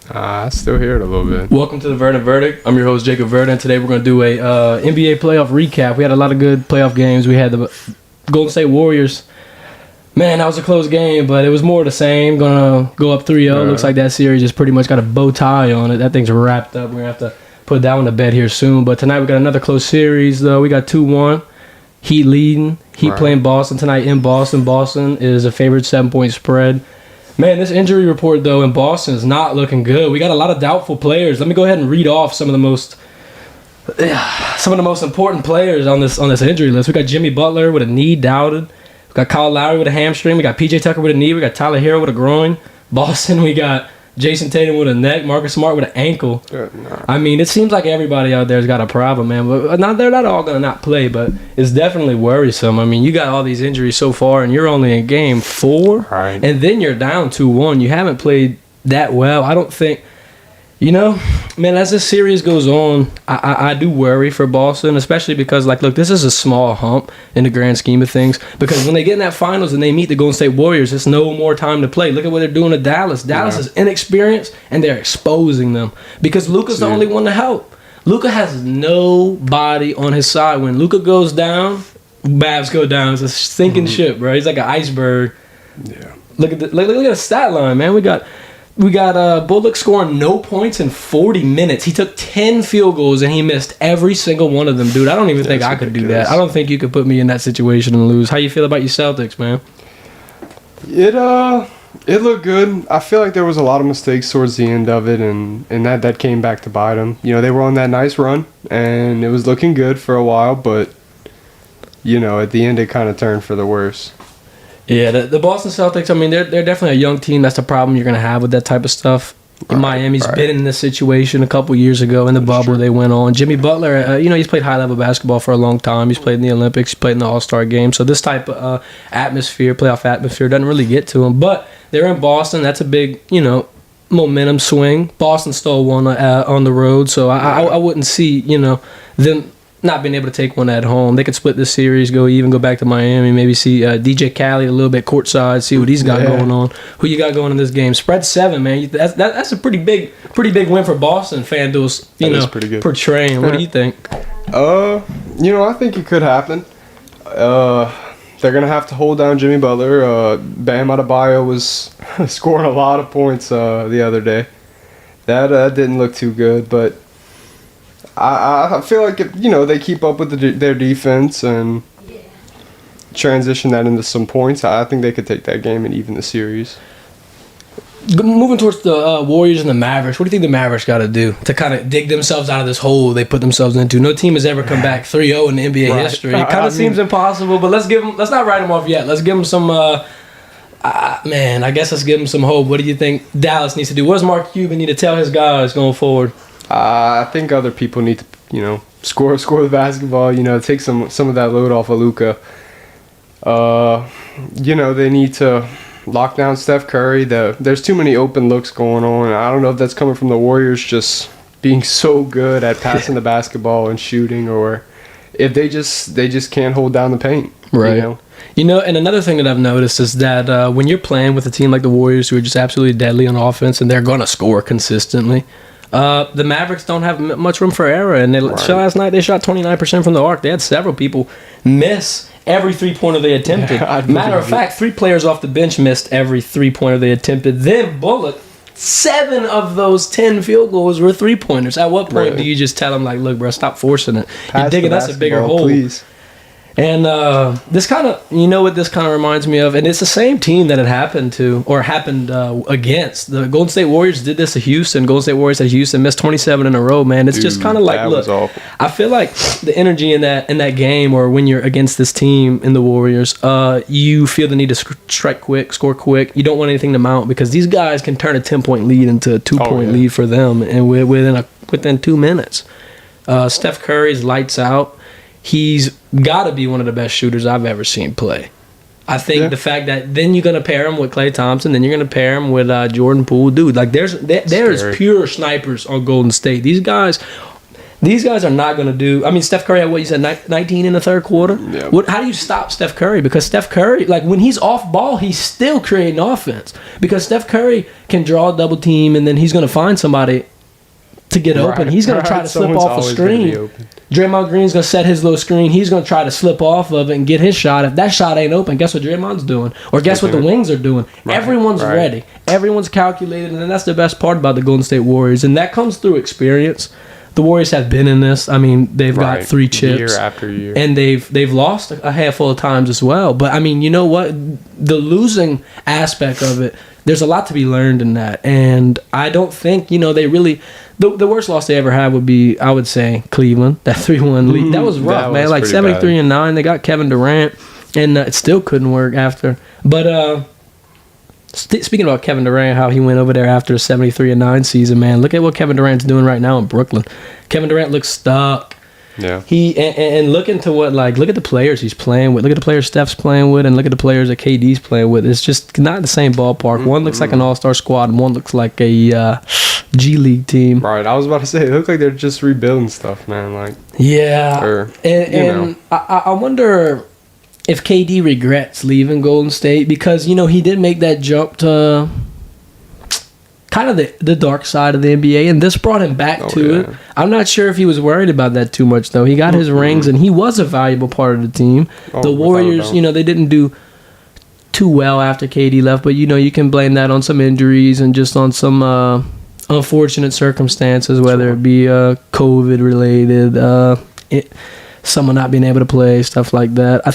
I still hear it a little bit. Welcome to the Verdant Verdict. I'm your host, Jacob Verdant. Today we're going to do a NBA playoff recap. We had a lot of good playoff games. We had the Golden State Warriors. Man, that was a close game, but it was more of the same. Going to go up 3-0. Looks like that series just pretty much got a bow tie on it. That thing's wrapped up. We're going to have to put that one to bed here soon. But tonight we got another close series, though. We got 2-1. Heat leading. Heat playing Boston tonight in Boston. Boston is a favorite 7-point spread. Man, this injury report, though, in Boston is not looking good. We got a lot of doubtful players. Let me go ahead and read off some of the most important players on this injury list. We got Jimmy Butler with a knee doubted. We got Kyle Lowry with a hamstring. We got PJ Tucker with a knee. We got Tyler Hero with a groin. Boston, we got Jason Tatum with a neck. Marcus Smart with an ankle. I mean, it seems like everybody out there's got a problem, man. But they're not all going to not play, but it's definitely worrisome. I mean, you got all these injuries so far, and you're only in game 4, right, and then you're down 2-1. You haven't played that well. I don't think, man, as this series goes on, I do worry for Boston, especially because, look, this is a small hump in the grand scheme of things. Because when they get in that finals and they meet the Golden State Warriors, it's no more time to play. Look at what they're doing to Dallas. Dallas is inexperienced, and they're exposing them. Because Luka's the only one to help. Luka has nobody on his side. When Luka goes down, Mavs go down. It's a sinking ship, bro. He's like an iceberg. Yeah. Look at the stat line, man. We got Bullock scoring no points in 40 minutes. He took 10 field goals, and he missed every single one of them, dude. I don't even think I could do that. I don't think you could put me in that situation and lose. How you feel about your Celtics, man? It looked good. I feel like there was a lot of mistakes towards the end of it, and that came back to bite them. They were on that nice run, and it was looking good for a while, but, at the end it kind of turned for the worse. Yeah, the Boston Celtics, I mean, they're definitely a young team. That's the problem you're going to have with that type of stuff. Miami's been in this situation a couple years ago in the bubble they went on. Jimmy Butler, he's played high-level basketball for a long time. He's played in the Olympics. He's played in the All-Star game. So this type of playoff atmosphere, doesn't really get to him. But they're in Boston. That's a big, momentum swing. Boston stole one on the road. So I wouldn't see, them not being able to take one at home. They could split this series, go back to Miami, maybe see DJ Khaled a little bit courtside, see what he's got going on. Who you got going in this game? Spread 7, man. That's a pretty big win for Boston. FanDuel's, pretty good. Portraying. What do you think? I think it could happen. They're gonna have to hold down Jimmy Butler. Bam Adebayo was scoring a lot of points the other day. That didn't look too good, but I feel like if they keep up with their defense and transition that into some points, I think they could take that game and even the series. Moving towards the Warriors and the Mavericks, what do you think the Mavericks got to do to kind of dig themselves out of this hole they put themselves into? No team has ever come back 3-0 in the NBA history. It kind of seems impossible, but let's not write them off yet. Let's give them some. I guess let's give them some hope. What do you think Dallas needs to do? What does Mark Cuban need to tell his guys going forward? I think other people need to, score the basketball, take some of that load off of Luka. They need to lock down Steph Curry. There's too many open looks going on. I don't know if that's coming from the Warriors just being so good at passing the basketball and shooting, or if they just can't hold down the paint. Right. And another thing that I've noticed is that when you're playing with a team like the Warriors, who are just absolutely deadly on offense and they're going to score consistently, the Mavericks don't have much room for error, and last night they shot 29% from the arc. They had several people miss every three-pointer they attempted. Matter of fact, 3 players off the bench missed every three-pointer they attempted. Then Bullock, 7 of those 10 field goals were three-pointers. At what point do you just tell them, look, bro, stop forcing it? You're digging us a bigger hole. Please. And this kind of, what this kind of reminds me of? And it's the same team that it happened against. The Golden State Warriors did this to Houston. Golden State Warriors at Houston missed 27 in a row, man. It's just kind of like, look, I feel like the energy in that game, or when you're against this team in the Warriors, you feel the need to strike quick, score quick. You don't want anything to mount, because these guys can turn a 10-point lead into a 2-point lead for them, and within 2 minutes. Steph Curry's lights out. He's got to be one of the best shooters I've ever seen play. I think the fact that then you're going to pair him with Klay Thompson, then you're going to pair him with Jordan Poole. Dude, there's pure snipers on Golden State. These guys, These guys are not going to do. I mean, Steph Curry had what you said, 19 in the third quarter. Yeah. How do you stop Steph Curry? Because Steph Curry, like when he's off ball, he's still creating offense. Because Steph Curry can draw a double team, and then he's going to find somebody to get open. He's going to try to slip off a screen. Draymond Green's going to set his little screen. He's going to try to slip off of it and get his shot. If that shot ain't open, guess what Draymond's doing? Or guess what the wings are doing? Everyone's ready. Everyone's calculated, and that's the best part about the Golden State Warriors. And that comes through experience. The Warriors have been in this. I mean, they've got 3 chips. Year after year. And they've lost a handful of times as well. But, I mean, you know what? The losing aspect of it, there's a lot to be learned in that. And I don't think, they really... The worst loss they ever had would be, I would say, Cleveland. That 3-1 lead. That was rough, man. Like 73-9. They got Kevin Durant. And it still couldn't work after. But... Speaking about Kevin Durant, how he went over there after the 73-9 season, man. Look at what Kevin Durant's doing right now in Brooklyn. Kevin Durant looks stuck. Yeah. And look into look at the players he's playing with. Look at the players Steph's playing with, and look at the players that KD's playing with. It's just not the same ballpark. Mm-hmm. One looks like an all-star squad, and one looks like a G League team. Right. I was about to say, they look like they're just rebuilding stuff, man. Like. Yeah. I wonder if KD regrets leaving Golden State, because he did make that jump to kind of the dark side of the NBA, and this brought him back to it. I'm not sure if he was worried about that too much, though. He got his rings, and he was a valuable part of the team. The Warriors, they didn't do too well after KD left, but you can blame that on some injuries and just on some unfortunate circumstances, whether it be COVID related, someone not being able to play, stuff like that. I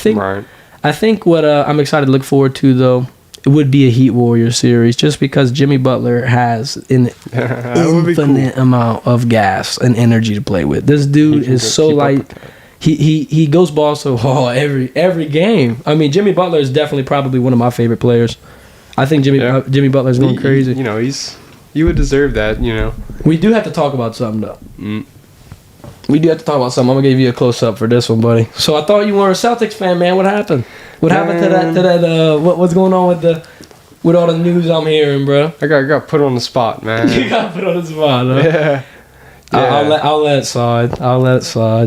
think what I'm excited to look forward to, though, it would be a Heat Warriors series, just because Jimmy Butler has an infinite amount of gas and energy to play with. This dude is so light. He goes ball so hard every game. I mean, Jimmy Butler is definitely probably one of my favorite players. I think Jimmy Butler's going crazy. He would deserve that. We do have to talk about something, though. We do have to talk about something. I'm gonna give you a close up for this one, buddy. So I thought you were a Celtics fan, man. What happened? What happened to that? What's going on with all the news I'm hearing, bro? I got put on the spot, man. You got put on the spot, huh? Yeah. I'll let it slide.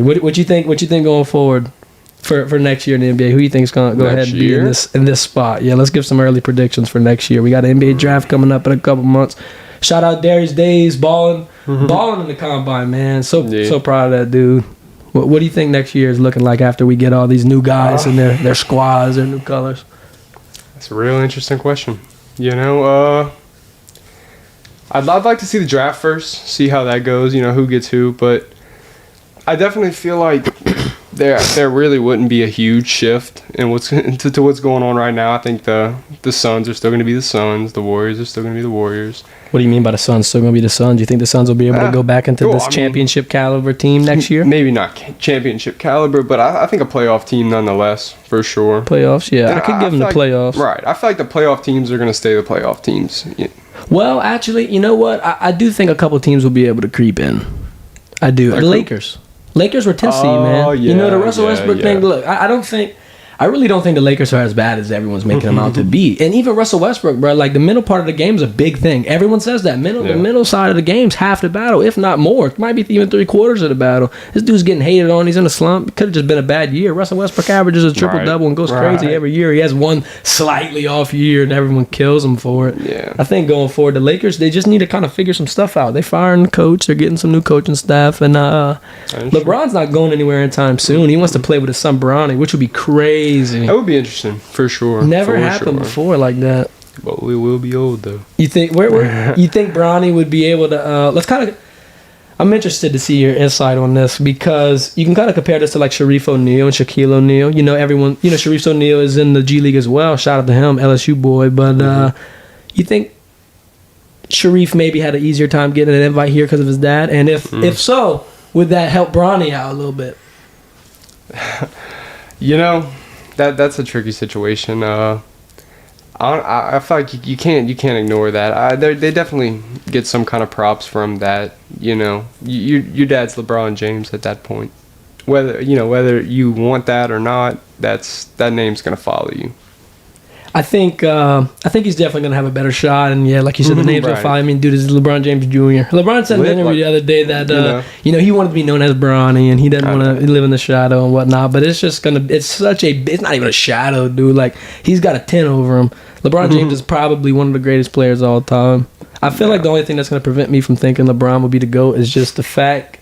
What you think? What you think going forward for next year in the NBA? Who you think's gonna go ahead and be in this spot? Yeah, let's give some early predictions for next year. We got an NBA draft coming up in a couple months. Shout out Darius Days, balling in the combine, man. So proud of that dude. What do you think next year is looking like after we get all these new guys and their squads, their new colors? That's a real interesting question. I'd like to see the draft first, see how that goes. Who gets who, but I definitely feel like there really wouldn't be a huge shift in what's going on right now. I think the Suns are still going to be the Suns. The Warriors are still going to be the Warriors. What do you mean by the Suns still going to be the Suns? Do you think the Suns will be able to go back into this championship caliber team next year? Maybe not championship caliber, but I think a playoff team nonetheless, for sure. Playoffs, yeah. I could give them the playoffs. Right. I feel like the playoff teams are going to stay the playoff teams. Yeah. Well, actually, you know what? I do think a couple teams will be able to creep in. I do. The Lakers. Lakers were 10th seed, man. Yeah, the Russell Westbrook thing. Look, I really don't think the Lakers are as bad as everyone's making them out to be. And even Russell Westbrook, bro, like the middle part of the game is a big thing. Everyone says that. The middle side of the game's half the battle, if not more. It might be even 3/4 of the battle. This dude's getting hated on. He's in a slump. It could have just been a bad year. Russell Westbrook averages a triple-double and goes crazy every year. He has one slightly off year, and everyone kills him for it. Yeah. I think going forward, the Lakers, they just need to kind of figure some stuff out. They're firing the coach. They're getting some new coaching staff. And LeBron's not going anywhere anytime soon. He wants to play with his son, Bronny, which would be crazy. That would be interesting, for sure. Never happened before like that. But we will be old, though. You think you think Bronny would be able to? I'm interested to see your insight on this, because you can kind of compare this to like Sharif O'Neal and Shaquille O'Neal. Sharif O'Neal is in the G League as well. Shout out to him, LSU boy. But you think Sharif maybe had an easier time getting an invite here because of his dad? And if so, would that help Bronny out a little bit? That's a tricky situation. I feel like you can't ignore that. They definitely get some kind of props from that. Your dad's LeBron James at that point. Whether you want that or not, that name's gonna follow you. I think he's definitely gonna have a better shot, and yeah, like you said, the names will follow. I mean, dude, this is LeBron James Jr. LeBron said in an interview the other day that he wanted to be known as Bronny, and he doesn't want to live in the shadow and whatnot. But it's just it's not even a shadow, dude. Like he's got a 10 over him. LeBron James is probably one of the greatest players of all time. I feel like the only thing that's gonna prevent me from thinking LeBron will be the GOAT is just the fact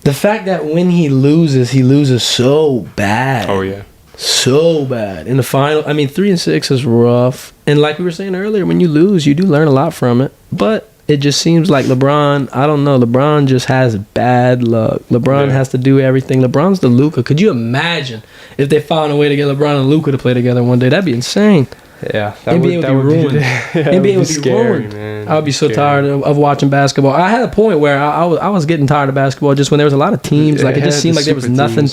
that when he loses so bad. Oh yeah. So bad in the final. I mean, 3-6 is rough, and like we were saying earlier, when you lose, you do learn a lot from it. But it just seems like LeBron. I don't know. LeBron just has bad luck. LeBron has to do everything. LeBron's the Luka. Could you imagine if they found a way to get LeBron and Luka to play together one day? That'd be insane. Yeah, NBA would be ruined. NBA would be ruined. Man. I would be so tired of watching basketball. I had a point where I was getting tired of basketball just when there was a lot of teams. Like it just seemed like there was nothing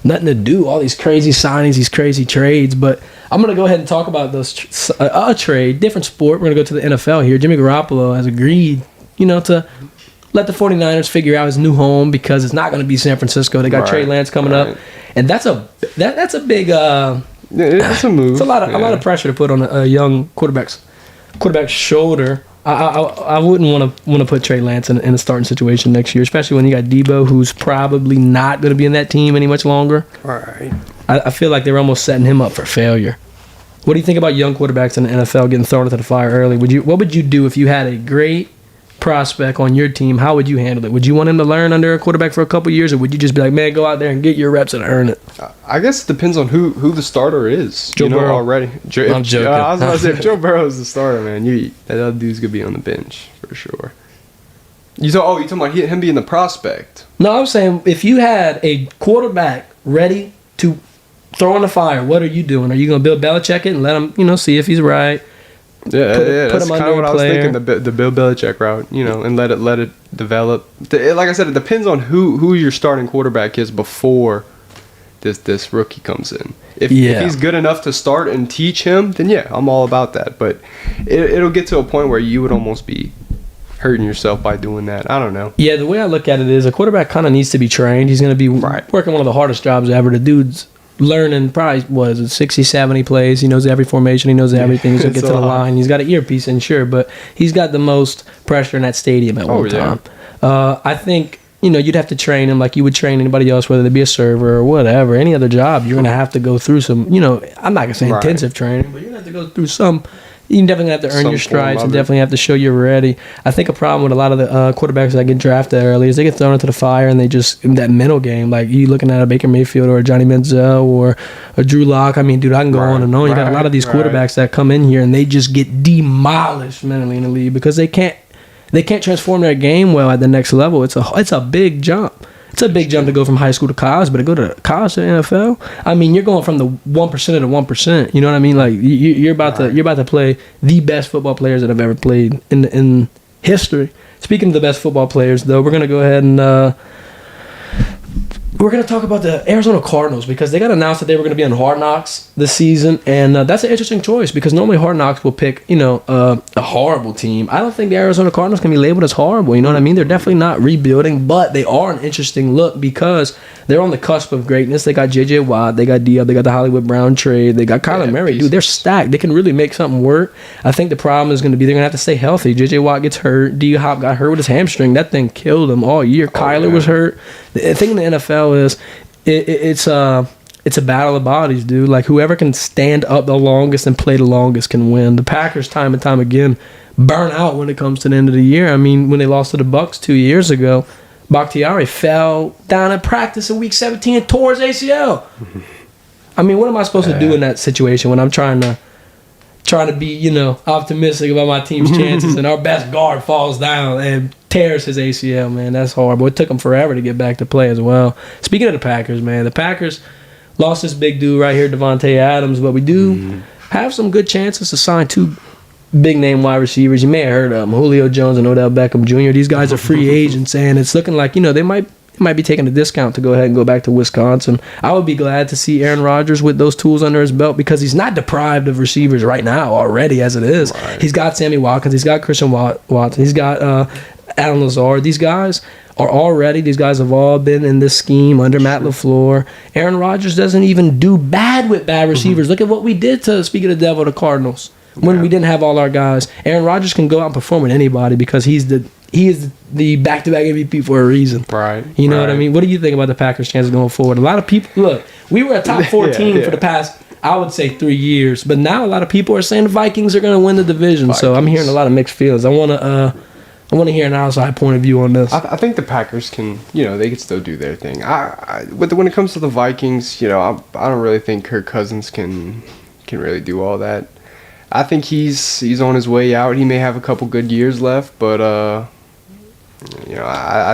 nothing to do, all these crazy signings, these crazy trades. But I'm going to go ahead and talk about those a trade, different sport. We're going to go to the NFL here. Jimmy Garoppolo has agreed, to let the 49ers figure out his new home because it's not going to be San Francisco. They got Trey Lance coming up, and that's a big it's a move. It's a lot of pressure to put on a young quarterback's shoulder. I wouldn't want to put Trey Lance in a starting situation next year, especially when you got Debo, who's probably not going to be in that team any much longer. All right. I feel like they're almost setting him up for failure. What do you think about young quarterbacks in the NFL getting thrown into the fire early? What would you do if you had a great prospect on your team? How would you handle it? Would you want him to learn under a quarterback for a couple years, or would you just be like, man, go out there and get your reps and earn it? I guess it depends on who the starter is. Joe Burrow already. I'm joking. I was about to say, if Joe Burrow is the starter, man, that other dude's gonna be on the bench for sure. You talking about him being the prospect? No, I'm saying if you had a quarterback ready to throw in the fire, what are you doing? Are you gonna Bill Belichick it and let him, see if he's right? Yeah, that's kind of what I was thinking. The Bill Belichick route, and let it develop. Like I said, it depends on who your starting quarterback is before this rookie comes in. If he's good enough to start and teach him, then yeah, I'm all about that. But it'll get to a point where you would almost be hurting yourself by doing that. I don't know. Yeah, the way I look at it is a quarterback kind of needs to be trained. He's going to be working one of the hardest jobs ever. The dude's learning probably 60, 70 plays. He knows every formation. He knows everything. He's going to get to the line. He's got an earpiece in, sure, but he's got the most pressure in that stadium at one time. I think, you'd have to train him like you would train anybody else, whether they be a server or whatever, any other job. You're going to have to go through some, I'm not going to say intensive training, but you're going to have to go through some. You definitely have to earn your stripes and definitely have to show you're ready. I think a problem with a lot of the quarterbacks that get drafted early is they get thrown into the fire and they just, in that mental game, like you looking at a Baker Mayfield or a Johnny Manziel or a Drew Lock. I mean, dude, I can go on and on. You got a lot of these quarterbacks that come in here and they just get demolished mentally in the league because they can't transform their game well at the next level. It's a big jump. It's a big jump to go from high school to college, but to go to college to NFL, I mean, you're going from the 1% to the 1%. You know what I mean? Like you're about to play the best football players that have ever played in history. Speaking of the best football players, though, we're gonna go ahead and we're going to talk about the Arizona Cardinals because they got announced that they were going to be on Hard Knocks this season, and that's an interesting choice because normally Hard Knocks will pick, a horrible team. I don't think the Arizona Cardinals can be labeled as horrible, you know what I mean? They're definitely not rebuilding, but they are an interesting look because they're on the cusp of greatness. They got J.J. Watt, they got Diab, they got the Hollywood Brown trade, they got Kyler Murray. Dude, they're stacked. They can really make something work. I think the problem is going to be they're going to have to stay healthy. J.J. Watt gets hurt. D-Hop got hurt with his hamstring. That thing killed him all year. Kyler was hurt. The thing in the NFL is it's a battle of bodies, dude. Like whoever can stand up the longest and play the longest can win. The Packers time and time again burn out when it comes to the end of the year. I mean, when they lost to the Bucs 2 years ago, Bakhtiari fell down at practice in week 17 and tore his ACL. I mean, what am I supposed to do in that situation when I'm trying to be, optimistic about my team's chances and our best guard falls down and tears his ACL, man? That's horrible. It took him forever to get back to play as well. Speaking of the Packers, man, the Packers lost this big dude right here, Devontae Adams, but we do have some good chances to sign two big-name wide receivers. You may have heard of them, Julio Jones and Odell Beckham Jr. These guys are free agents, and it's looking like, they might be taking a discount to go ahead and go back to Wisconsin. I would be glad to see Aaron Rodgers with those tools under his belt because he's not deprived of receivers right now already as it is. Right. He's got Sammy Watkins. He's got Christian Watson. He's got Alan Lazard. These guys are already, these guys have all been in this scheme under Matt LaFleur. Aaron Rodgers doesn't even do bad with bad receivers. Look at what we did to, speaking of the devil, the Cardinals, when we didn't have all our guys. Aaron Rodgers can go out and perform with anybody because he is the back-to-back MVP for a reason. Right. You know what I mean? What do you think about the Packers' chances going forward? A lot of people, look, we were a top 4 team for the past, I would say, 3 years, but now a lot of people are saying the Vikings are going to win the division. So I'm hearing a lot of mixed feelings. I want to hear an outside point of view on this. I think the Packers can, they can still do their thing. When it comes to the Vikings, I don't really think Kirk Cousins can really do all that. I think he's on his way out. He may have a couple good years left, but I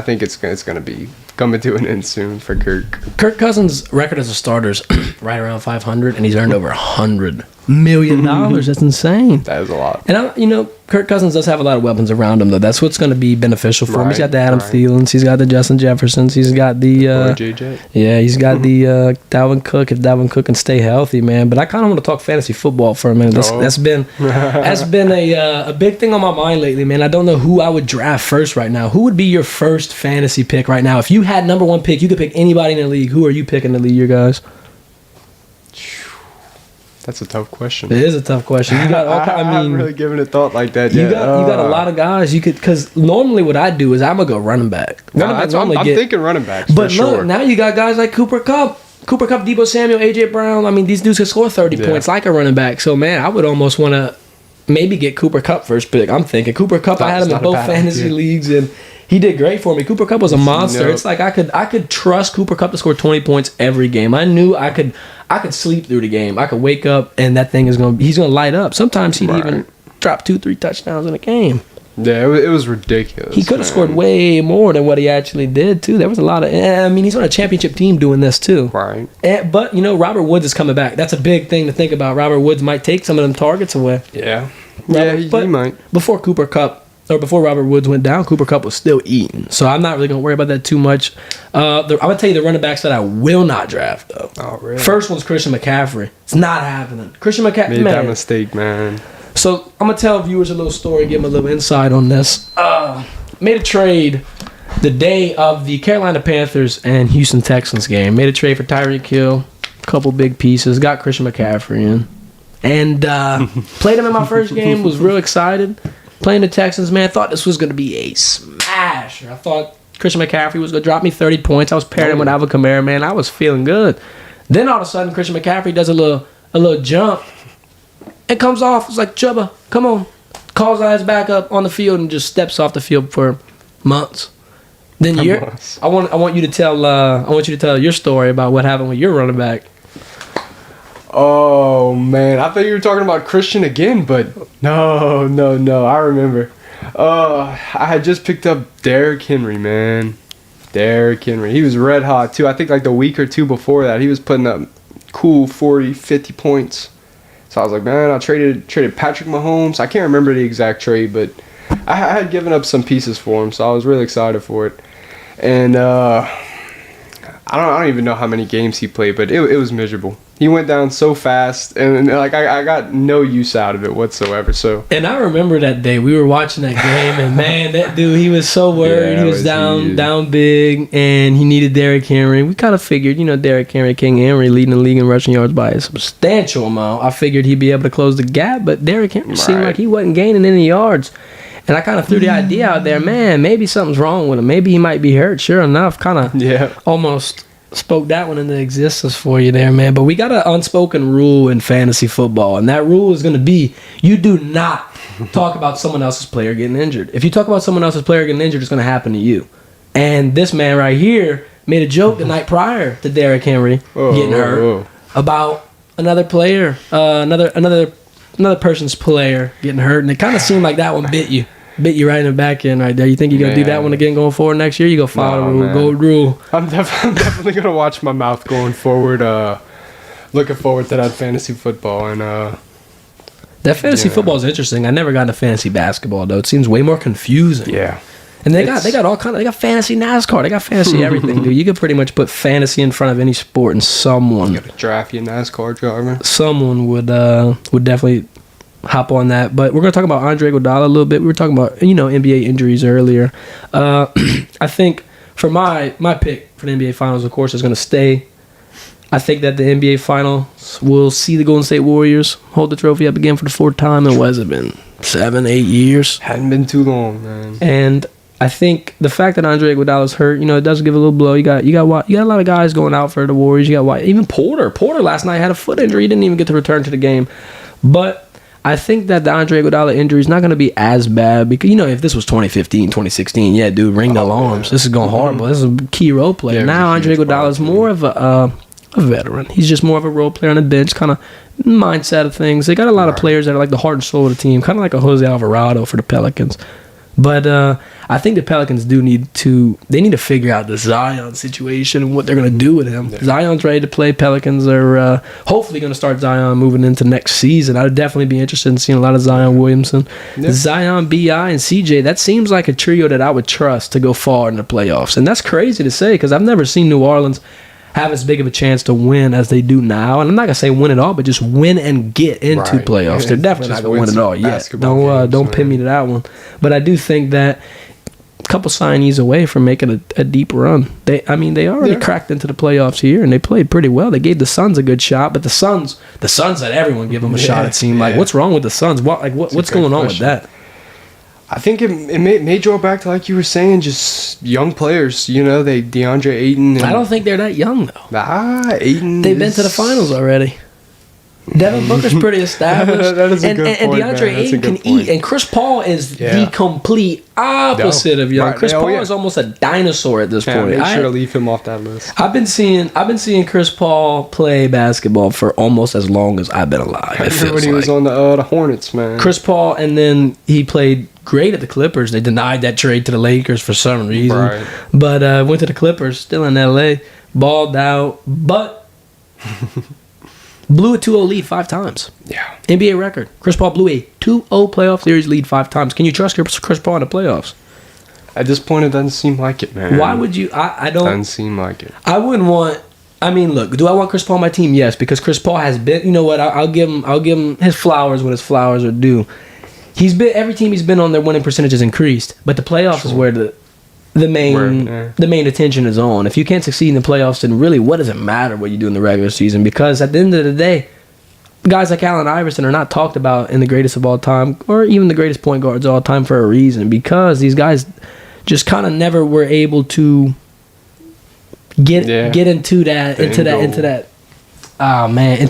think it's going to be coming to an end soon for Kirk. Kirk Cousins' record as a starter is right around 500, and he's earned over $100 million. That's insane. That is a lot. And Kirk Cousins does have a lot of weapons around him, though. That's what's going to be beneficial for him. He's got the Adam Thielens. He's got the Justin Jeffersons. He's got the JJ. Yeah, he's got the Dalvin Cook. If Dalvin Cook can stay healthy, man. But I kind of want to talk fantasy football for a minute. That's been a big thing on my mind lately, man. I don't know who I would draft first right now. Who would be your first fantasy pick right now? If you had number 1 pick, you could pick anybody in the league. Who are you picking in the league, you guys? That's a tough question. It is a tough question. You got all I haven't really given it thought like that you yet. got a lot of guys you could, because normally what I do is I'm gonna go running back. I'm thinking running backs. But for look, sure. now you got guys like Cooper Kupp, Debo Samuel, AJ Brown. I mean, these dudes can score 30 points like a running back. So man, I would almost want to maybe get Cooper Kupp first pick. I'm thinking Cooper Kupp. I had him in both fantasy leagues and he did great for me. Cooper Kupp was a monster. It's like I could trust Cooper Kupp to score 20 points every game. I knew I could sleep through the game. I could wake up and that thing he's gonna light up. Sometimes he'd even drop 2-3 touchdowns in a game. Yeah, it was ridiculous. He could have scored way more than what he actually did too. There was a lot of. He's on a championship team doing this too. Right. But Robert Woods is coming back. That's a big thing to think about. Robert Woods might take some of them targets away. Yeah. He might. Before Robert Woods went down, Cooper Kupp was still eating. So I'm not really going to worry about that too much. I'm going to tell you the running backs that I will not draft, though. Oh, really? First one's Christian McCaffrey. It's not happening. Christian McCaffrey, made that mistake, man. So I'm going to tell viewers a little story, give them a little insight on this. Made a trade the day of the Carolina Panthers and Houston Texans game. Made a trade for Tyreek Hill, a couple big pieces, got Christian McCaffrey in. And played him in my first game, was real excited. Playing the Texans, man, thought this was going to be a smash. I thought Christian McCaffrey was going to drop me 30 points. I was pairing him with Alvin Kamara, man. I was feeling good. Then all of a sudden, Christian McCaffrey does a little jump and comes off. It's like, Chubba, come on. Calls his ass back up on the field and just steps off the field for months. Then I want you to tell your story about what happened with your running back. Oh, man. I thought you were talking about Christian again, but no. I remember. I had just picked up Derrick Henry, man. Derrick Henry. He was red hot, too. I think like the week or two before that, he was putting up cool 40, 50 points. So I was like, man, I traded Patrick Mahomes. I can't remember the exact trade, but I had given up some pieces for him, so I was really excited for it. And I don't even know how many games he played, but it was miserable. He went down so fast, and like I got no use out of it whatsoever. So. And I remember that day we were watching that game, and man, that dude, he was so worried. He was down big, and he needed Derrick Henry. We kind of figured, Derrick Henry, King Henry, leading the league in rushing yards by a substantial amount. I figured he'd be able to close the gap, but Derrick Henry seemed like he wasn't gaining any yards. And I kind of threw the idea out there, man, maybe something's wrong with him. Maybe he might be hurt. Sure enough, kind of almost spoke that one into existence for you there, man. But we got an unspoken rule in fantasy football, and that rule is going to be you do not talk about someone else's player getting injured. If you talk about someone else's player getting injured, it's going to happen to you. And this man right here made a joke the night prior to Derrick Henry getting hurt about another player, another person's player getting hurt, and it kind of seemed like that one bit you right in the back end right there. You think you're going to do that one again going forward next year? You go follow the rule, gold rule. I'm definitely going to watch my mouth going forward. Looking forward to that fantasy football. And that fantasy football is interesting. I never got into fantasy basketball, though. It seems way more confusing. Yeah. And they got all kind of, they got fantasy NASCAR. They got fantasy everything, dude. You could pretty much put fantasy in front of any sport, and someone... You got to draft your NASCAR driver. Someone would definitely... hop on that, but we're going to talk about Andre Iguodala a little bit. We were talking about NBA injuries earlier. I think for my pick for the NBA Finals, of course, is going to stay. I think that the NBA Finals will see the Golden State Warriors hold the trophy up again for the fourth time. And what has it been? 7, 8 years? Hadn't been too long, man. And I think the fact that Andre Iguodala's hurt, it does give a little blow. You got a lot of guys going out for the Warriors. You got even Porter. Porter last night had a foot injury. He didn't even get to return to the game. But I think that the Andre Iguodala injury is not going to be as bad because, if this was 2015, 2016, yeah, dude, ring the alarms. Yeah. This is going horrible. This is a key role player. Yeah, now Andre Iguodala is more of a veteran. He's just more of a role player on the bench, kind of mindset of things. They got a lot of players that are like the heart and soul of the team, kind of like a Jose Alvarado for the Pelicans. But I think the Pelicans need to figure out the Zion situation and what they're going to do with him. Yeah. Zion's ready to play. Pelicans are hopefully going to start Zion moving into next season. I would definitely be interested in seeing a lot of Zion Williamson. Yeah. Zion, B.I., and CJ, that seems like a trio that I would trust to go far in the playoffs. And that's crazy to say because I've never seen New Orleans have as big of a chance to win as they do now. And I'm not going to say win it all, but just win and get into playoffs. They're definitely not going to win it all yet. Don't pin me to that one. But I do think that a couple signees away from making a deep run. They already cracked into the playoffs here, and they played pretty well. They gave the Suns a good shot, but the Suns let everyone give them a shot, it seemed like. What's wrong with the Suns? What's going on with that? I think it may draw back to, like you were saying, just young players. DeAndre Ayton. I don't think they're that young, though. Ayton. They've been to the finals already. Devin Booker's pretty established. That is a good point, and DeAndre Ayton can eat. And Chris Paul is the complete opposite of young. Chris Paul is almost a dinosaur at this point. Make sure to leave him off that list. I've been seeing Chris Paul play basketball for almost as long as I've been alive. Everybody was on the Hornets, man. Chris Paul, and then he played great at the Clippers. They denied that trade to the Lakers for some reason. Right. But went to the Clippers, still in LA, balled out, but blew a 2-0 lead 5 times. Yeah. NBA record. Chris Paul blew a 2-0 playoff series lead 5 times. Can you trust Chris Paul in the playoffs? At this point, it doesn't seem like it, man. Why would you? I don't. Doesn't seem like it. I wouldn't want. Look, do I want Chris Paul on my team? Yes, because Chris Paul has been. You know what? I'll give him his flowers when his flowers are due. He's been every team he's been on, their winning percentage has increased, but the playoffs is where the main attention is on. If you can't succeed in the playoffs, then really, what does it matter what you do in the regular season? Because at the end of the day, guys like Allen Iverson are not talked about in the greatest of all time, or even the greatest point guards of all time for a reason. Because these guys just kind of never were able to get into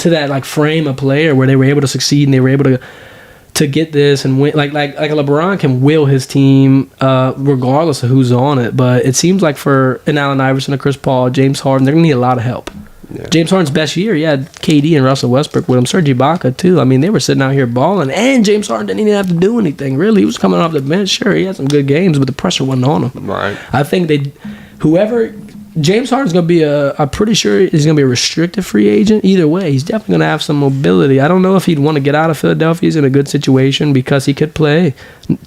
that like frame of player where they were able to succeed and they were able to get this and win. Like LeBron can will his team regardless of who's on it, but it seems like for an Allen Iverson, a Chris Paul, James Harden, they're gonna need a lot of help. Yeah. James Harden's best year, he had KD and Russell Westbrook with him. Serge Ibaka too. They were sitting out here balling, and James Harden didn't even have to do anything really. He was coming off the bench. Sure, he had some good games, but the pressure wasn't on him. Right. I think James Harden's going to be I'm pretty sure he's going to be a restricted free agent. Either way, he's definitely going to have some mobility. I don't know if he'd want to get out of Philadelphia. He's in a good situation because he could play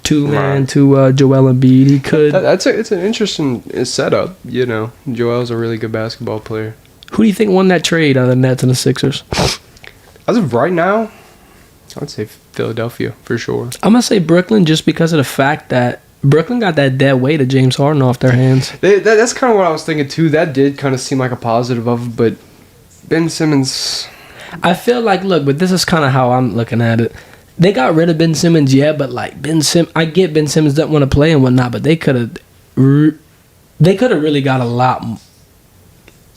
two-man to Joel Embiid. He could. It's an interesting setup, Joel's a really good basketball player. Who do you think won that trade out of the Nets and the Sixers? As of right now, I would say Philadelphia for sure. I'm going to say Brooklyn just because of the fact that Brooklyn got that dead weight of James Harden off their hands. That's kind of what I was thinking too. That did kind of seem like a positive of it, but Ben Simmons. I feel like, but this is kind of how I'm looking at it. They got rid of Ben Simmons, but like I get Ben Simmons doesn't want to play and whatnot, but they could have really got a lot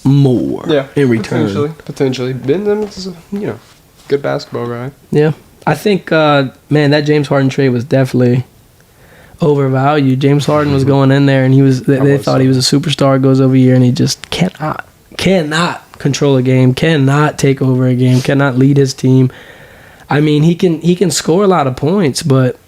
more in return. Potentially. Ben Simmons is a good basketball guy. Yeah, I think that James Harden trade was definitely overvalued. James Harden was going in there and they thought he was a superstar, goes over here and he just cannot control a game, cannot take over a game, cannot lead his team. He can score a lot of points, but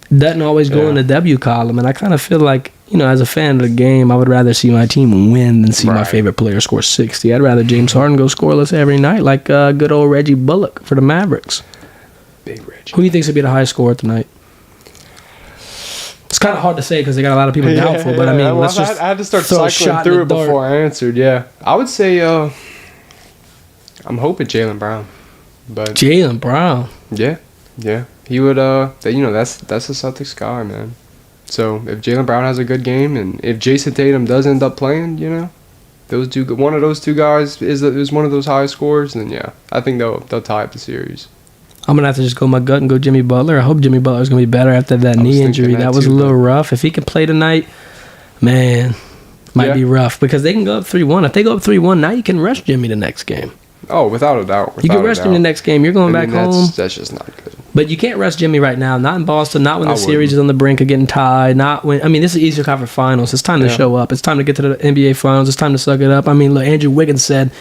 doesn't always go in the W column. And I kind of feel like, as a fan of the game, I would rather see my team win than see my favorite player score 60. I'd rather James Harden go scoreless every night like good old Reggie Bullock for the Mavericks. Big Reggie. Who do you think's going to be the highest scorer tonight? It's kind of hard to say because they got a lot of people doubtful, but let's just I had to start cycling through it before I answered. Yeah, I would say I'm hoping Jaylen Brown, but Jaylen Brown. Yeah, he would. That's the Celtics guy, man. So if Jaylen Brown has a good game, and if Jason Tatum does end up playing, one of those two guys is one of those high scorers, then yeah, I think they'll tie up the series. I'm going to have to just go my gut and go Jimmy Butler. I hope Jimmy Butler's going to be better after that knee injury. That was a little rough. If he can play tonight, man, might be rough because they can go up 3-1. If they go up 3-1, now you can rush Jimmy the next game. Oh, without a doubt. You can rush him the next game. You're going back home. That's just not good. But you can't rush Jimmy right now. Not in Boston. Not when the series is on the brink of getting tied. Not when. I mean, this is Eastern Conference Finals. It's time to show up. It's time to get to the NBA Finals. It's time to suck it up. I mean, look, Andrew Wiggins said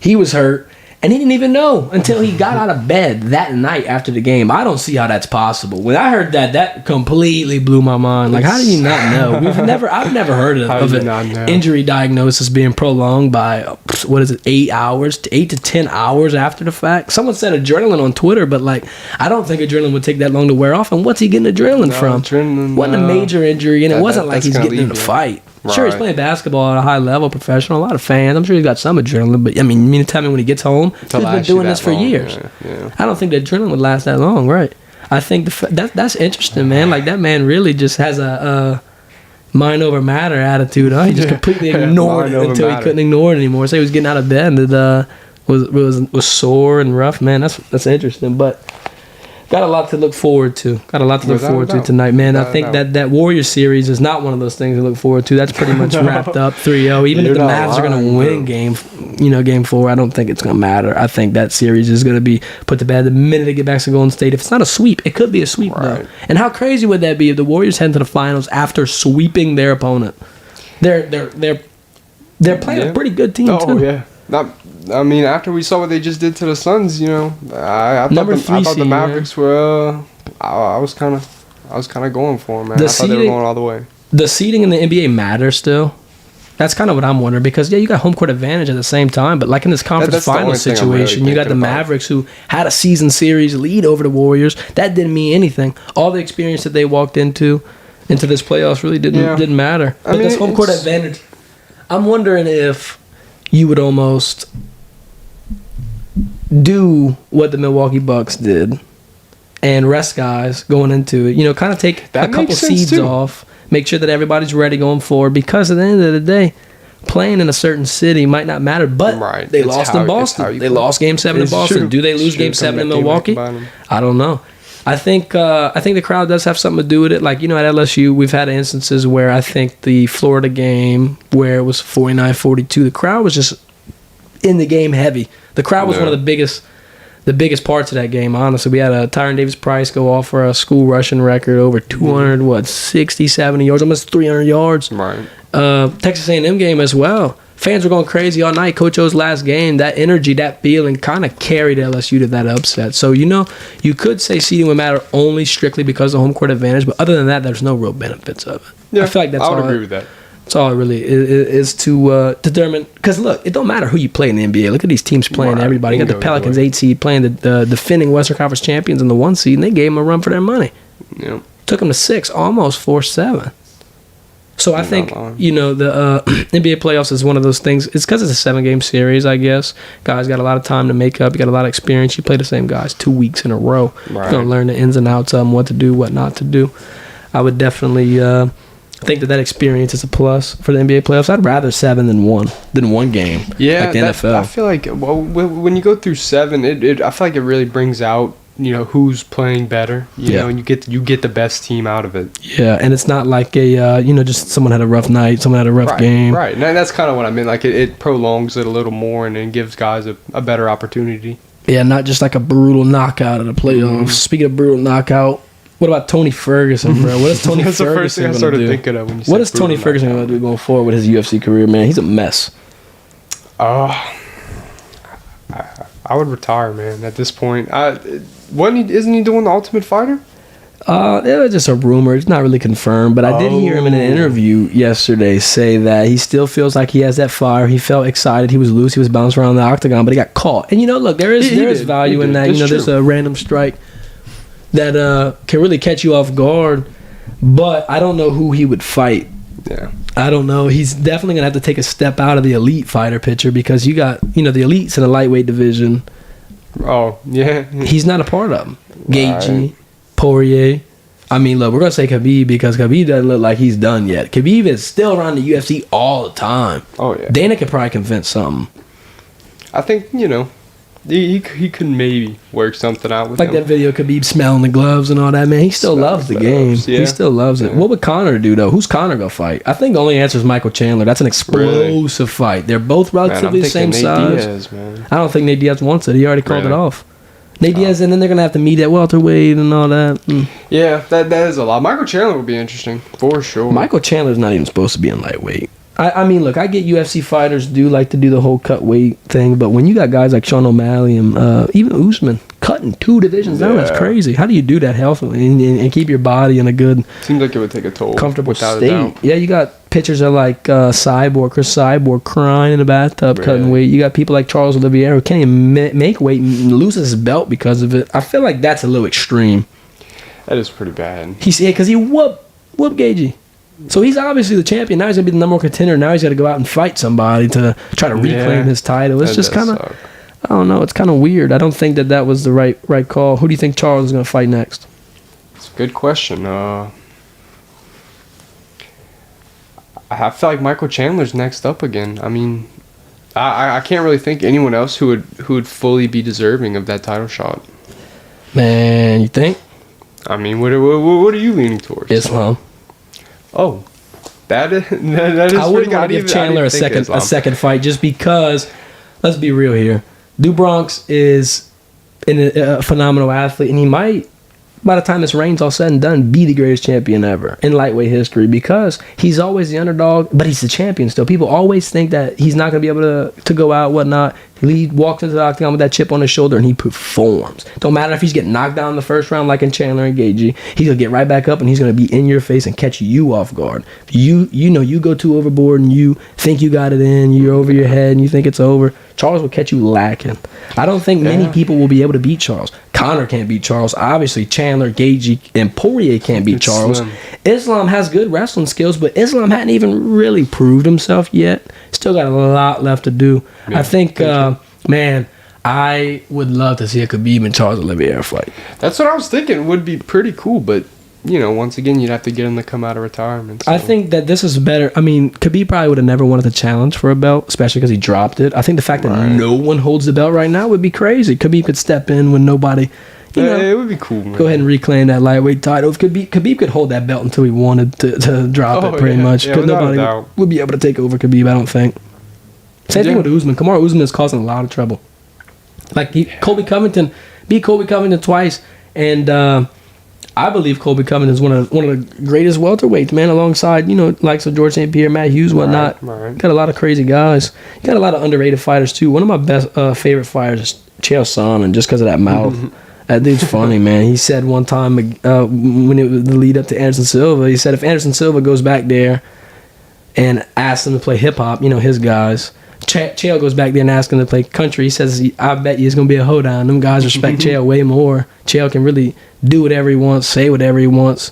he was hurt. And he didn't even know until he got out of bed that night after the game. I don't see how that's possible. When I heard that completely blew my mind. Like, how do you not know? I've never heard of an injury diagnosis being prolonged by 8 hours, 8 to 10 hours after the fact. Someone said adrenaline on Twitter, but like, I don't think adrenaline would take that long to wear off. And what's he getting adrenaline from? Wasn't a major injury, and it wasn't like he's getting in a fight. Right. Sure, he's playing basketball at a high level, professional, a lot of fans. I'm sure he's got some adrenaline, but I mean, you mean to tell me when he gets home, he's been doing this for years. Yeah. I don't think the adrenaline would last that long, right? I think that's interesting, man. Like, that man really just has a mind over matter attitude. Huh? He just completely ignored it until he couldn't ignore it anymore. So he was getting out of bed and it was sore and rough, man. That's interesting, but. Got a lot to look forward to. Tonight, man. I think that Warriors series is not one of those things to look forward to. That's pretty much wrapped up 3-0. Even if the Mavs are going to win game 4, I don't think it's going to matter. I think that series is going to be put to bed the minute they get back to Golden State. If it's not a sweep, it could be a sweep, though. And how crazy would that be if the Warriors head to the finals after sweeping their opponent? They're playing a pretty good team, too. Oh, yeah. After we saw what they just did to the Suns, I thought the Mavericks were. I was kind of going for them, man. I thought they were going all the way. The seeding in the NBA matters still. That's kind of what I'm wondering because you got home court advantage at the same time, but like in this conference finals situation, you got the Mavericks who had a season series lead over the Warriors. That didn't mean anything. All the experience that they walked into this playoffs really didn't matter. But this home court advantage, I'm wondering if you would almost do what the Milwaukee Bucks did and rest guys going into it. Kind of take a couple seeds off, make sure that everybody's ready going forward because at the end of the day, playing in a certain city might not matter, but they lost in Boston. They lost Game 7 in Boston. True. Do they lose Game 7 in Milwaukee? I don't know. I think the crowd does have something to do with it. Like, at LSU, we've had instances where I think the Florida game where it was 49-42, the crowd was just in the game heavy. The crowd was one of the biggest parts of that game, honestly. We had Tyron Davis-Price go off for a school rushing record over 260, 70 yards, almost 300 yards. Right. Texas A&M game as well. Fans were going crazy all night. Coach O's last game, that energy, that feeling kind of carried LSU to that upset. So, you could say seeding would matter only strictly because of home court advantage, but other than that, there's no real benefits of it. Yeah, I feel like I would agree with that. That's all it really is to determine. Because, look, it don't matter who you play in the NBA. Look at these teams playing everybody. You got the Pelicans 8 seed playing the defending Western Conference champions in the 1 seed, and they gave them a run for their money. Yeah. Took them to 6, almost 4-7. So I think, the NBA playoffs is one of those things. It's because it's a 7-game series, I guess. Guys got a lot of time to make up. You got a lot of experience. You play the same guys 2 weeks in a row. Right. You're going to learn the ins and outs of them, what to do, what not to do. I would definitely think that experience is a plus for the NBA playoffs. I'd rather 7 than 1 game. Yeah, like the NFL. I feel like when you go through 7, I feel like it really brings out who's playing better. And you get the best team out of it. Yeah, and it's not like a just someone had a rough night, someone had a rough game. Right, and that's kind of what I mean. Like it prolongs it a little more and gives guys a better opportunity. Yeah, not just like a brutal knockout of the playoffs. Mm-hmm. Speaking of brutal knockout. What about Tony Ferguson, bro? What is Tony That's Ferguson the first thing I started thinking of when you said what is Tony Ferguson going to do going forward with his UFC career, man? He's a mess. I would retire, man, at this point. Isn't he doing the Ultimate Fighter? It was just a rumor. It's not really confirmed, but I did hear him in an interview yesterday say that he still feels like he has that fire. He felt excited. He was loose. He was bouncing around the octagon, but he got caught. And, look, there is value in that. There's a random strike that can really catch you off guard, but I don't know who he would fight. Yeah. I don't know. He's definitely going to have to take a step out of the elite fighter picture because you got, the elites in the lightweight division. Oh, yeah. He's not a part of them. Gaethje, Poirier. I mean, look, we're going to say Khabib because Khabib doesn't look like he's done yet. Khabib is still around the UFC all the time. Oh, yeah. Dana could probably convince something. I think, he could maybe work something out with Like him. that video of Khabib smelling the gloves and all that, man. He still loves the game. Yeah. He still loves it. Yeah. What would Conor do, though? Who's Conor going to fight? I think the only answer is Michael Chandler. That's an explosive fight. They're both relatively the same size. Diaz, man. I don't think Nate Diaz wants it. He already called it off. Nate Diaz, and then they're going to have to meet at welterweight and all that. Yeah, that is a lot. Michael Chandler would be interesting, for sure. Michael Chandler's not even supposed to be in lightweight. I mean, look, I get UFC fighters do like to do the whole cut weight thing, but when you got guys like Sean O'Malley and even Usman cutting 2 divisions down, that's crazy. How do you do that healthily and keep your body in a good, seems like it would take a toll, comfortable state? Yeah, you got pictures of like Chris Cyborg crying in the bathtub cutting weight. You got people like Charles Oliveira who can't even make weight and loses his belt because of it. I feel like that's a little extreme. That is pretty bad. Because he whooped Gagey. So he's obviously the champion. Now he's going to be the number 1 contender. Now he's got to go out and fight somebody to try to reclaim his title. It's just kind of, I don't know, it's kind of weird. I don't think that was the right call. Who do you think Charles is going to fight next? It's a good question. I feel like Michael Chandler's next up again. I mean, I can't really think anyone else who would fully be deserving of that title shot. Man, you think? I mean, what are you leaning towards? Islam. Oh, that is I wouldn't want to give Chandler a second fight just because. Let's be real here. Dubronx is a phenomenal athlete, and he might, by the time this reign's all said and done, be the greatest champion ever in lightweight history because he's always the underdog, but he's the champion still. People always think that he's not going to be able to go out, whatnot. He walks into the octagon with that chip on his shoulder and he performs. Don't matter if he's getting knocked down in the first round like in Chandler and Gagey. He's going to get right back up and he's going to be in your face and catch you off guard. If you go too overboard and you think you got it in, you're over your head and you think it's over, Charles will catch you lacking. I don't think many people will be able to beat Charles. Conor can't beat Charles. Obviously, Chandler, Gagey, and Poirier can't beat Charles. Slim. Islam has good wrestling skills, but Islam hadn't even really proved himself yet. Still got a lot left to do. Yeah, I think, man, I would love to see a Khabib and Charles Oliveira fight. That's what I was thinking. It would be pretty cool, but once again, you'd have to get him to come out of retirement. So. I think that this is better. I mean, Khabib probably would have never wanted to challenge for a belt, especially because he dropped it. I think the fact that no one holds the belt right now would be crazy. Khabib could step in when nobody... it would be cool, man. Go ahead and reclaim that lightweight title. If Khabib could hold that belt until he wanted to drop it, pretty much. Because nobody would be able to take over Khabib, I don't think. Same thing with Usman. Kamaru Usman is causing a lot of trouble. Like, Colby Covington beat Colby Covington twice, and I believe Colby Covington is one of the greatest welterweights, man, alongside, likes of George St. Pierre, Matt Hughes, whatnot. Right. Got a lot of crazy guys. Got a lot of underrated fighters, too. One of my best favorite fighters is Chael Sonnen, just because of that mouth. That dude's funny, man. He said one time when it was the lead up to Anderson Silva, he said if Anderson Silva goes back there and asks him to play hip-hop, his guys, Chael goes back there and asks him to play country. He says, I bet you it's going to be a hoedown. Them guys respect Chael way more. Chael can really do whatever he wants, say whatever he wants.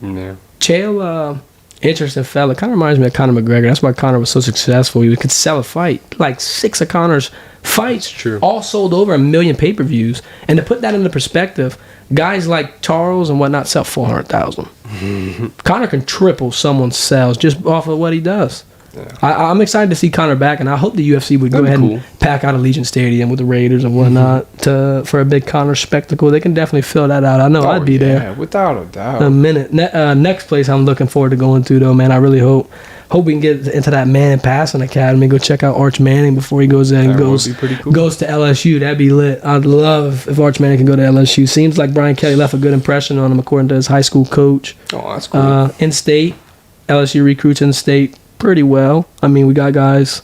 Yeah. Chael, interesting fella. Kind of reminds me of Conor McGregor. That's why Conor was so successful. He could sell a fight. Like 6 of Conor's fights all sold over 1 million pay-per-views. And to put that into perspective, guys like Charles and whatnot sell 400,000. Conor can triple someone's sales just off of what he does. Yeah. I'm excited to see Conor back, and I hope the UFC would go ahead and pack out Allegiant Stadium with the Raiders and whatnot for a big Conor spectacle. They can definitely fill that out. I know I'd be there. Without a doubt. In a minute. Next place I'm looking forward to going to, though, man. I really hope we can get into that Manning Passing Academy. Go check out Arch Manning before he goes in and goes to LSU. That'd be lit. I'd love if Arch Manning can go to LSU. Seems like Brian Kelly left a good impression on him, according to his high school coach. Oh, that's cool. In-state, LSU recruits in-state pretty well. I mean, we got guys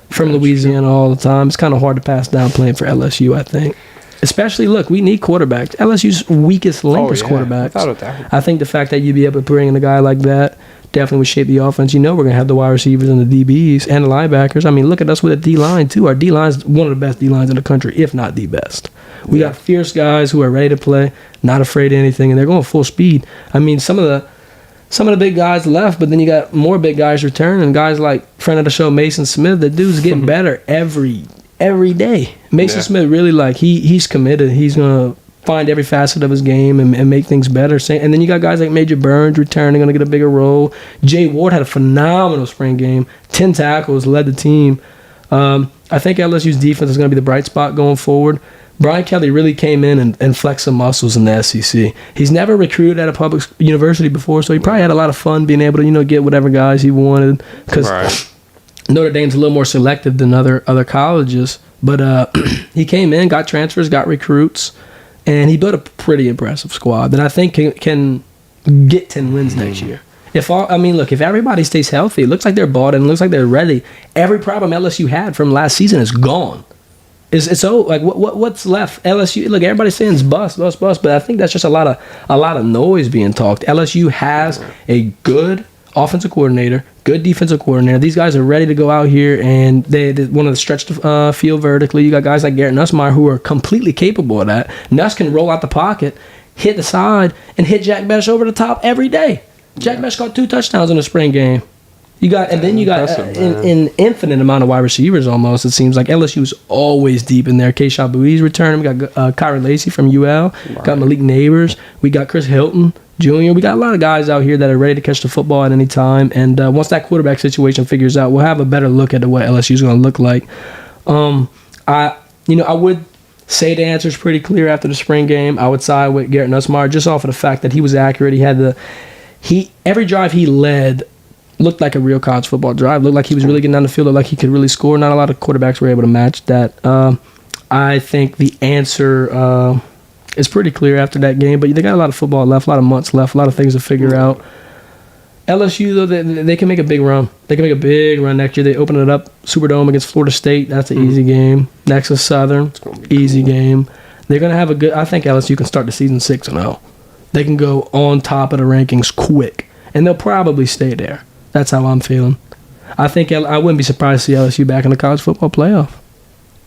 from Louisiana all the time. It's kind of hard to pass down playing for LSU, I think. Especially, look, we need quarterbacks. LSU's weakest link is quarterbacks. Without a doubt. I think the fact that you'd be able to bring in a guy like that definitely would shape the offense. We're going to have the wide receivers and the DBs and the linebackers. I mean, look at us with a D-line, too. Our D-line is one of the best D-lines in the country, if not the best. We got fierce guys who are ready to play, not afraid of anything, and they're going full speed. I mean, some of the big guys left, but then you got more big guys returning. Guys like friend of the show, Mason Smith. The dude's getting better every day. Mason Smith really, he's committed. He's going to find every facet of his game and make things better. And then you got guys like Major Burns returning, going to get a bigger role. Jay Ward had a phenomenal spring game. 10 tackles, led the team. I think LSU's defense is going to be the bright spot going forward. Brian Kelly really came in and flexed some muscles in the SEC. He's never recruited at a public university before, so he probably had a lot of fun being able to, get whatever guys he wanted. Because Notre Dame's a little more selective than other colleges. But he came in, got transfers, got recruits, and he built a pretty impressive squad that I think can get 10 wins next year. If everybody stays healthy, it looks like they're bought in, it looks like they're ready. Every problem LSU had from last season is gone. It's so like what's left? LSU, look, everybody's saying it's bust, but I think that's just a lot of noise being talked. LSU has a good offensive coordinator, good defensive coordinator. These guys are ready to go out here and they want to stretch the field vertically. You got guys like Garrett Nussmeier who are completely capable of that. Nuss can roll out the pocket, hit the side, and hit Jack Besh over the top every day. Jack Besh got 2 touchdowns in the spring game. You got an infinite amount of wide receivers almost. It seems like LSU is always deep in there. Keisha Bouie's returning. We got Kyron Lacey from UL. Got Malik Neighbors. We got Chris Hilton Jr. We got a lot of guys out here that are ready to catch the football at any time. And once that quarterback situation figures out, we'll have a better look at what LSU is going to look like. I would say the answer is pretty clear after the spring game. I would side with Garrett Nussmeier just off of the fact that he was accurate. Every drive he led looked like a real college football drive. Looked like he was really getting down the field. Looked like he could really score. Not a lot of quarterbacks were able to match that. I think the answer is pretty clear after that game. But they got a lot of football left, a lot of months left, a lot of things to figure out. LSU, though, they can make a big run. They can make a big run next year. They open it up, Superdome against Florida State. That's an easy game. Next is Southern. Easy game. They're going to have a good – I think LSU can start the season 6-0. They can go on top of the rankings quick. And they'll probably stay there. That's how I'm feeling. I think I wouldn't be surprised to see LSU back in the college football playoff.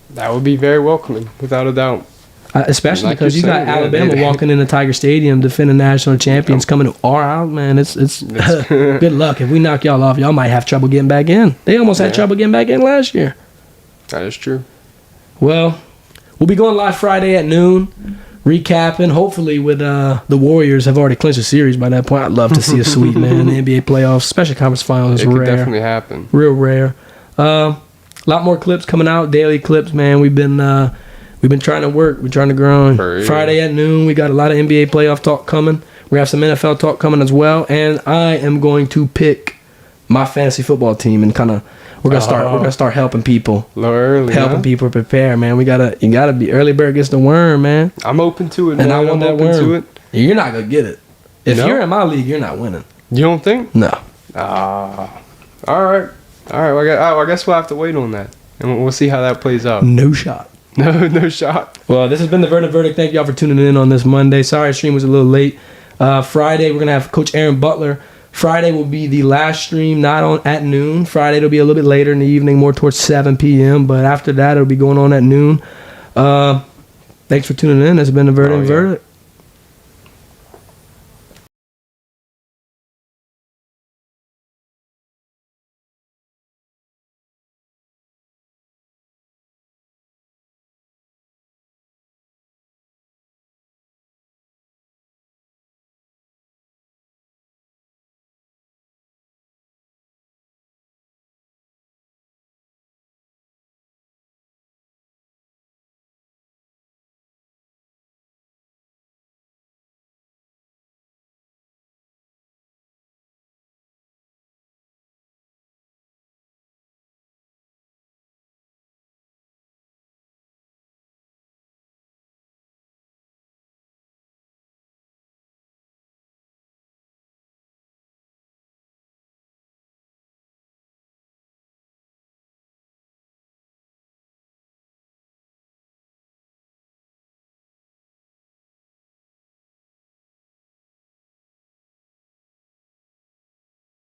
That would be very welcoming, without a doubt. Especially like because you got Alabama walking into Tiger Stadium, defending national champions, coming to our out, man. It's good luck. If we knock y'all off, y'all might have trouble getting back in. They almost had trouble getting back in last year. That is true. Well, we'll be going live Friday at noon. Recapping, hopefully with the Warriors have already clinched a series by that point. I'd love to see a sweep, man. The NBA playoffs, especially conference finals, is rare. It could definitely happen. Real rare. A lot more clips coming out, daily clips, man. We've been trying to work. We're trying to grind. Friday at noon, we got a lot of NBA playoff talk coming. We have some NFL talk coming as well, and I am going to pick my fantasy football team and kind of. We're gonna start helping people. Helping people prepare, man. You gotta be early bird gets the worm, man. I'm open to it, man. And I want that worm. You're not gonna get it. If you're in my league, you're not winning. You don't think? No. All right. Well, I guess we'll have to wait on that, and we'll see how that plays out. No shot. No shot. Well, this has been the Verdant Verdict. Thank y'all for tuning in on this Monday. Sorry, our stream was a little late. Friday, we're gonna have Coach Aaron Butler. Friday will be the last stream, not on at noon. Friday it'll be a little bit later in the evening, more towards 7 p.m. But after that, it'll be going on at noon. Thanks for tuning in. It's been the Verdant Verdict.